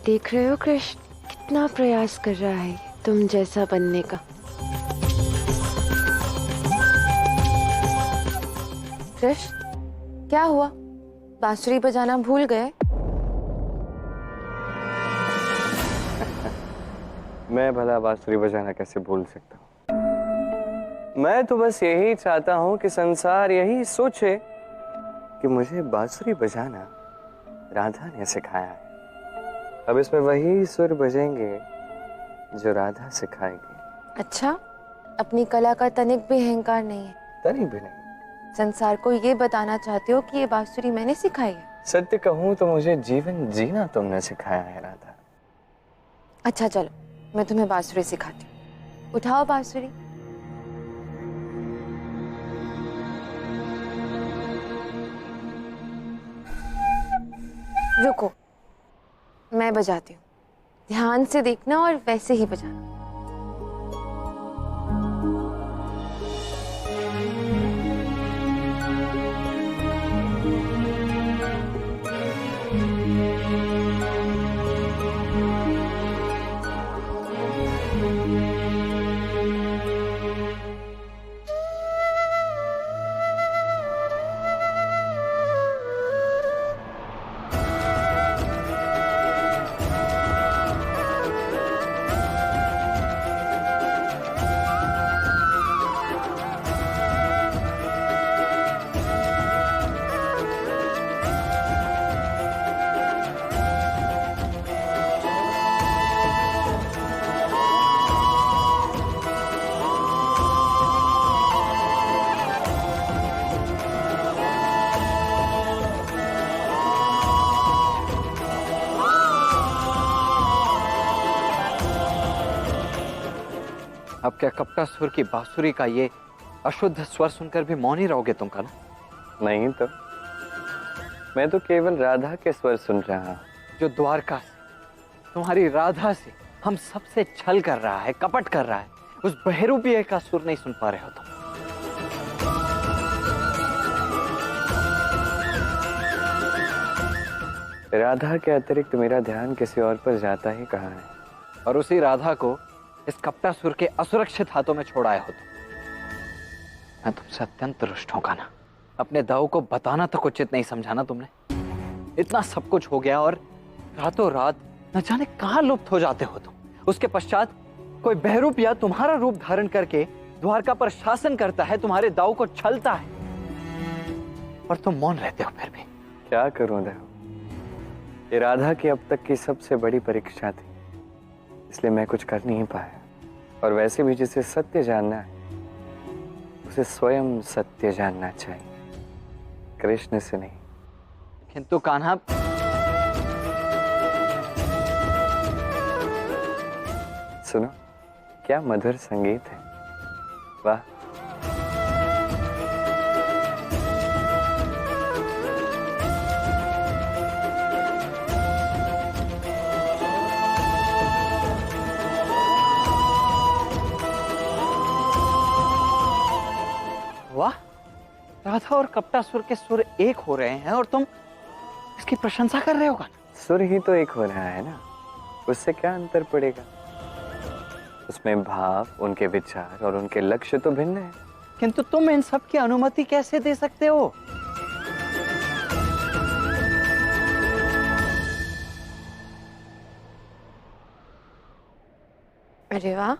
देख रहे हो कृष्ण, कितना प्रयास कर रहा है तुम जैसा बनने का। कृष्ण क्या हुआ, बांसुरी बजाना भूल गए? मैं भला बांसुरी बजाना कैसे भूल सकता हूँ। मैं तो बस यही चाहता हूँ कि संसार यही सोचे कि मुझे बांसुरी बजाना राधा ने सिखाया है। अब इसमें वही सुर बजेंगे जो राधा सिखाएगी। अच्छा, अपनी कला का तनिक भी अहंकार नहीं है? तनिक भी नहीं। संसार को ये बताना चाहते हो कि ये बांसुरी मैंने सिखाई है? सत्य कहूँ तो मुझे जीवन जीना तुमने सिखाया है राधा। अच्छा चलो, मैं तुम्हें बांसुरी सिखाती हूँ। उठाओ बांसुरी। रुको, मैं बजाती हूँ, ध्यान से देखना और वैसे ही बजाना। अब क्या कपटा सुर की बांसुरी का ये अशुद्ध स्वर सुनकर भी मौन ही रहोगे तुम? कल नहीं तो मैं तो केवल राधा के स्वर सुन रहा हूँ। जो द्वारका से तुम्हारी राधा से हम सबसे छल कर रहा है, कपट कर रहा है, उस बहरूपिये का सुर नहीं सुन पा रहे हो तुम। राधा के अतिरिक्त मेरा ध्यान किसी और पर जाता ही कहाँ है। और उसी राधा को इस कपटा सुर के असुरक्षित हाथों में छोड़ाए हो तुम। मैं तुमसे अत्यंत रुष्ट हूं ना। अपने दाऊ को बताना तक उचित नहीं समझा ना तुमने। इतना सब कुछ हो गया और रातों रात न जाने कहां लुप्त हो जाते हो तुम। उसके पश्चात कोई बहरूपिया तुम्हारा रूप धारण करके द्वारका पर शासन करता है, तुम्हारे दाऊ को छलता है, और तुम मौन रहते हो फिर भी। क्या करूं देव, ये राधा की अब तक की सबसे बड़ी परीक्षा थी, इसलिए मैं कुछ कर नहीं पाया। और वैसे भी जिसे सत्य जानना है उसे स्वयं सत्य जानना चाहिए, कृष्ण से नहीं। किंतु कान्हा, सुनो क्या मधुर संगीत है। वाह, वाह, राधा और कपटा सुर के सुर एक हो रहे हैं और तुम इसकी प्रशंसा कर रहे हो का? सुर ही तो एक हो रहा है ना, उससे क्या अंतर पड़ेगा। उसमें भाव, उनके विचार और उनके लक्ष्य तो भिन्न है। किंतु तुम इन सब की अनुमति कैसे दे सकते हो? अरे वाह,